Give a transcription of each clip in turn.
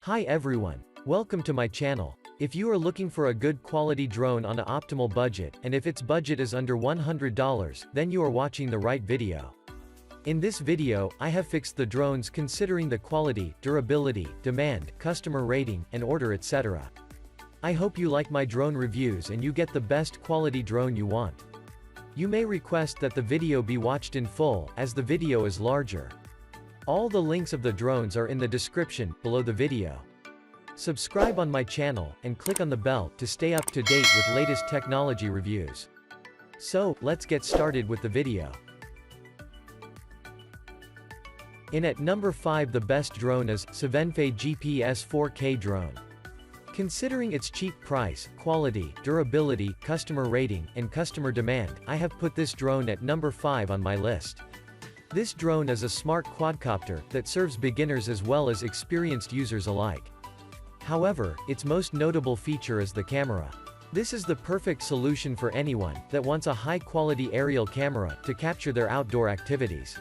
Hi everyone. Welcome to my channel. If you are looking for a good quality drone on an optimal budget, and if its budget is under $100, then you are watching the right video. In this video, I have fixed the drones considering the quality, durability, demand, customer rating, and order etc. I hope you like my drone reviews and you get the best quality drone you want. You may request that the video be watched in full, as the video is larger. All the links of the drones are in the description, below the video. Subscribe on my channel, and click on the bell, to stay up to date with latest technology reviews. So, let's get started with the video. In at number 5, the best drone is Sevenfe GPS 4K drone. Considering its cheap price, quality, durability, customer rating, and customer demand, I have put this drone at number 5 on my list. This drone is a smart quadcopter that serves beginners as well as experienced users alike. However, its most notable feature is the camera. This is the perfect solution for anyone that wants a high-quality aerial camera to capture their outdoor activities.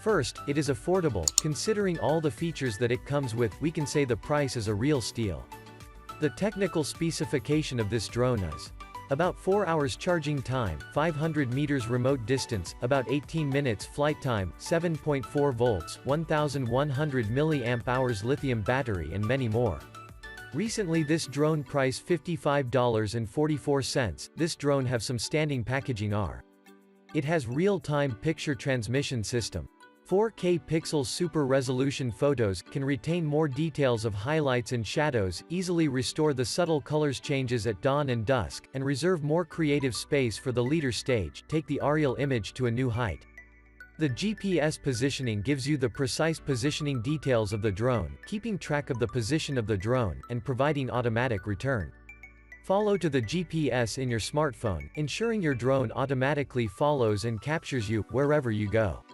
First, it is affordable. Considering all the features that it comes with, we can say the price is a real steal. The technical specification of this drone is about 4 hours charging time, 500 meters remote distance, about 18 minutes flight time, 7.4 volts, 1100 mAh lithium battery and many more. Recently this drone price $55.44. This drone have some standing packaging are. It has real-time picture transmission system. 4K pixels super resolution photos, can retain more details of highlights and shadows, easily restore the subtle colors changes at dawn and dusk, and reserve more creative space for the leader stage, take the aerial image to a new height. The GPS positioning gives you the precise positioning details of the drone, keeping track of the position of the drone, and providing automatic return. Follow to the GPS in your smartphone, ensuring your drone automatically follows and captures you, wherever you go.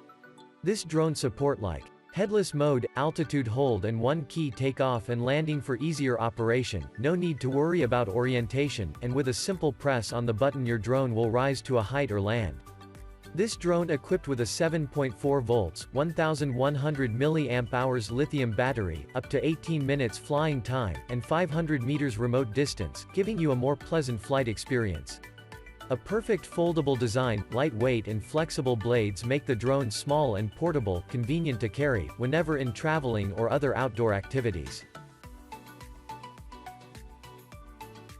This drone support like headless mode, altitude hold and one-key takeoff and landing for easier operation, no need to worry about orientation, and with a simple press on the button your drone will rise to a height or land. This drone equipped with a 7.4 volts, 1100 mAh lithium battery, up to 18 minutes flying time, and 500 meters remote distance, giving you a more pleasant flight experience. A perfect foldable design, lightweight and flexible blades make the drone small and portable, convenient to carry, whenever in traveling or other outdoor activities.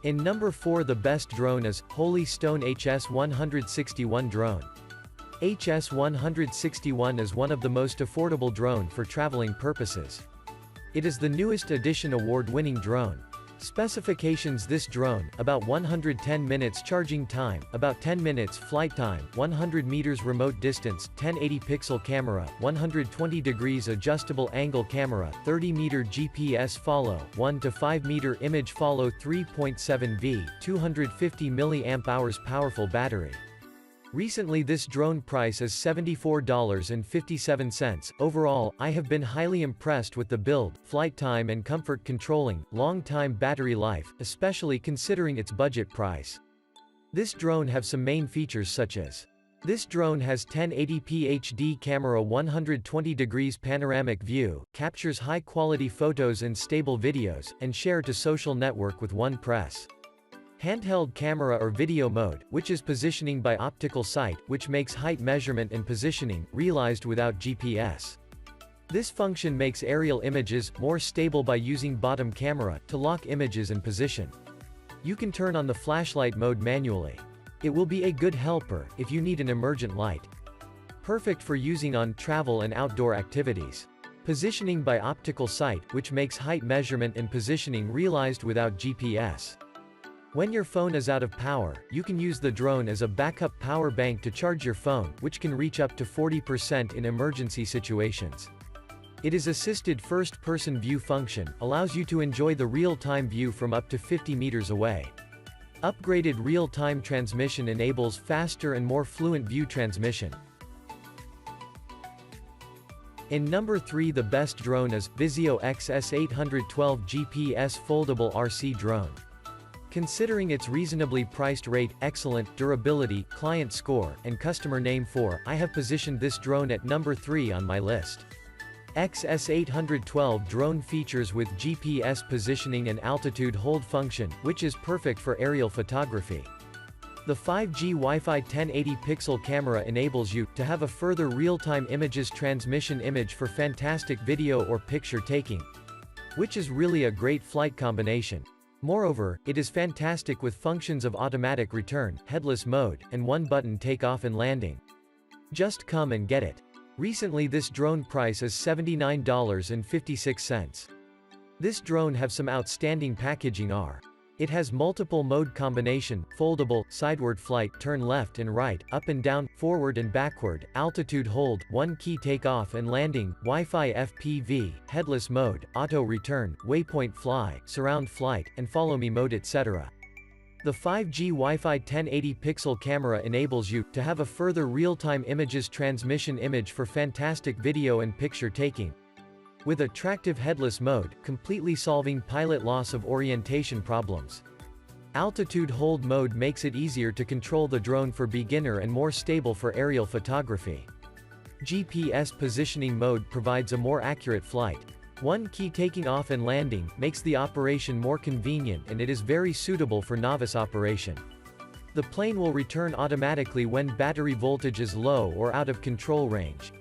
In number 4, the best drone is Holy Stone HS-161 drone. HS-161 is one of the most affordable drone for traveling purposes. It is the newest edition award-winning drone. Specifications: this drone, about 110 minutes charging time, about 10 minutes flight time, 100 meters remote distance, 1080 pixel camera, 120 degrees adjustable angle camera, 30 meter GPS follow, 1 to 5 meter image follow, 3.7 V, 250 mAh powerful battery. Recently this drone price is $74.57. Overall, I have been highly impressed with the build, flight time and comfort controlling, long-time battery life, especially considering its budget price. This drone have some main features such as: this drone has 1080p HD camera, 120 degrees panoramic view, captures high-quality photos and stable videos, and share to social network with one press. Handheld camera or video mode, which is positioning by optical sight, which makes height measurement and positioning, realized without GPS. This function makes aerial images more stable by using bottom camera to lock images and position. You can turn on the flashlight mode manually. It will be a good helper if you need an emergent light. Perfect for using on travel and outdoor activities. Positioning by optical sight, which makes height measurement and positioning realized without GPS. When your phone is out of power, you can use the drone as a backup power bank to charge your phone, which can reach up to 40% in emergency situations. It is assisted first-person view function, allows you to enjoy the real-time view from up to 50 meters away. Upgraded real-time transmission enables faster and more fluent view transmission. In number 3, the best drone is Vizio XS812 GPS foldable RC drone. Considering its reasonably priced rate, excellent durability, client score, and customer name for, I have positioned this drone at number 3 on my list. XS812 drone features with GPS positioning and altitude hold function, which is perfect for aerial photography. The 5G Wi-Fi 1080 pixel camera enables you to have a further real-time images transmission image for fantastic video or picture taking, which is really a great flight combination. Moreover, it is fantastic with functions of automatic return, headless mode, and one-button takeoff and landing. Just come and get it. Recently this drone price is $79.56. This drone have some outstanding packaging are. It has multiple mode combination, foldable, sideward flight, turn left and right, up and down, forward and backward, altitude hold, one key takeoff and landing, Wi-Fi FPV, headless mode, auto return, waypoint fly, surround flight, and follow me mode etc. The 5G Wi-Fi 1080 pixel camera enables you to have a further real-time images transmission image for fantastic video and picture taking, with attractive headless mode, completely solving pilot loss of orientation problems. Altitude hold mode makes it easier to control the drone for beginner and more stable for aerial photography. GPS positioning mode provides a more accurate flight. One key taking off and landing makes the operation more convenient and it is very suitable for novice operation. The plane will return automatically when battery voltage is low or out of control range.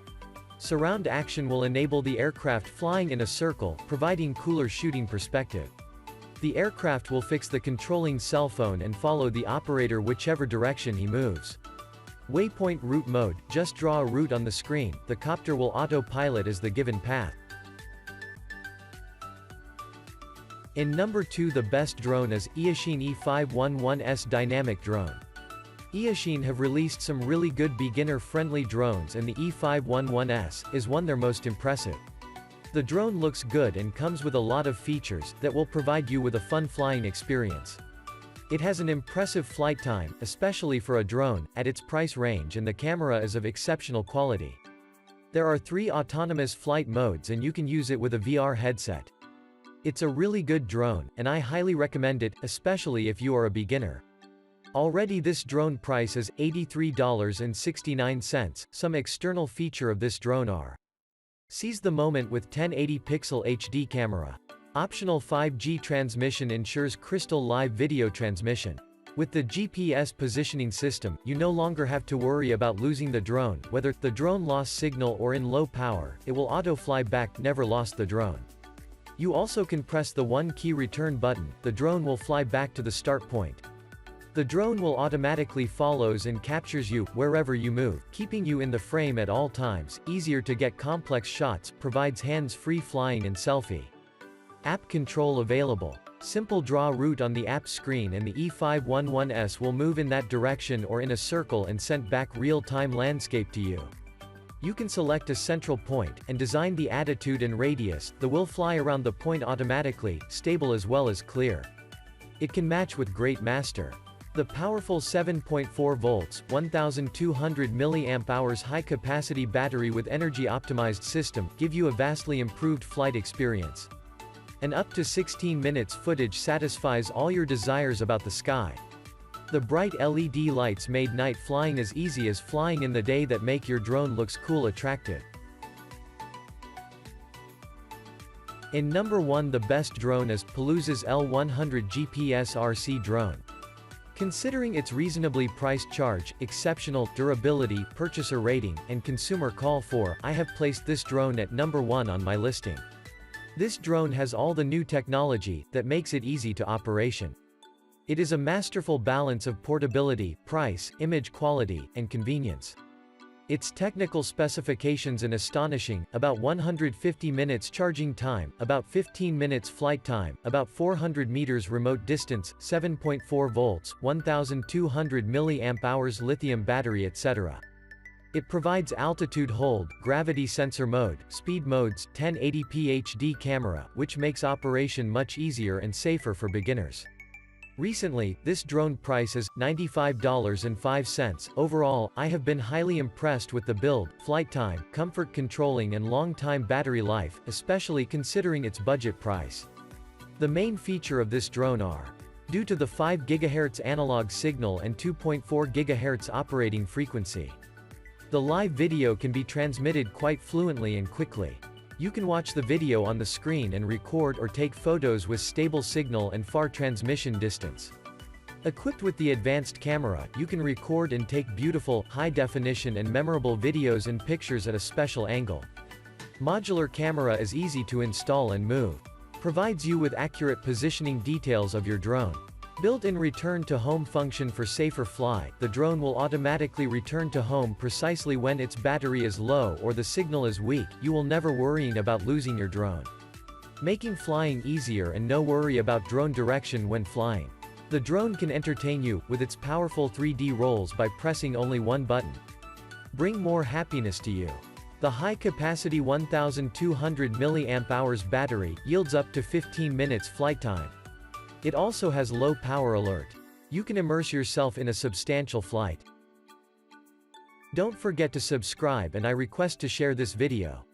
Surround action will enable the aircraft flying in a circle, providing cooler shooting perspective. The aircraft will fix the controlling cell phone and follow the operator whichever direction he moves. Waypoint route mode, just draw a route on the screen, the copter will autopilot as the given path. In number 2 the best drone is Eachine E511S Dynamic Drone. Eachine have released some really good beginner-friendly drones and the E511S is one their most impressive. The drone looks good and comes with a lot of features that will provide you with a fun flying experience. It has an impressive flight time, especially for a drone, at its price range and the camera is of exceptional quality. There are 3 autonomous flight modes and you can use it with a VR headset. It's a really good drone, and I highly recommend it, especially if you are a beginner. Already this drone price is $83.69. Some external feature of this drone are: seize the moment with 1080 pixel HD camera. Optional 5G transmission ensures crystal live video transmission. With the GPS positioning system, you no longer have to worry about losing the drone, whether the drone lost signal or in low power, it will auto fly back, never lost the drone. You also can press the one key return button, the drone will fly back to the start point. The drone will automatically follows and captures you, wherever you move, keeping you in the frame at all times, easier to get complex shots, provides hands-free flying and selfie. App control available. Simple draw route on the app screen and the E511S will move in that direction or in a circle and send back real-time landscape to you. You can select a central point, and design the attitude and radius, the will fly around the point automatically, stable as well as clear. It can match with Great Master. The powerful 7.4 volts, 1200 mAh high-capacity battery with energy-optimized system, give you a vastly improved flight experience. And up to 16 minutes footage satisfies all your desires about the sky. The bright LED lights made night flying as easy as flying in the day that make your drone looks cool attractive. In number 1 the best drone is Palooza's L100 GPS RC drone. Considering its reasonably priced charge, exceptional durability, purchaser rating, and consumer call for, I have placed this drone at number 1 on my listing. This drone has all the new technology that makes it easy to operation. It is a masterful balance of portability, price, image quality, and convenience. Its technical specifications are astonishing: about 150 minutes charging time, about 15 minutes flight time, about 400 meters remote distance, 7.4 volts, 1200 mAh lithium battery etc. It provides altitude hold, gravity sensor mode, speed modes, 1080p HD camera, which makes operation much easier and safer for beginners. Recently, this drone price is $95.05. Overall, I have been highly impressed with the build, flight time, comfort controlling and long-time battery life, especially considering its budget price. The main feature of this drone are: due to the 5 GHz analog signal and 2.4 GHz operating frequency, the live video can be transmitted quite fluently and quickly. You can watch the video on the screen and record or take photos with stable signal and far transmission distance. Equipped with the advanced camera, you can record and take beautiful, high-definition and memorable videos and pictures at a special angle. Modular camera is easy to install and move. Provides you with accurate positioning details of your drone. Built-in return-to-home function for safer fly, the drone will automatically return to home precisely when its battery is low or the signal is weak. You will never worrying about losing your drone. Making flying easier and no worry about drone direction when flying. The drone can entertain you, with its powerful 3D rolls by pressing only one button. Bring more happiness to you. The high-capacity 1200 mAh battery yields up to 15 minutes flight time. It also has low power alert. You can immerse yourself in a substantial flight. Don't forget to subscribe and I request to share this video.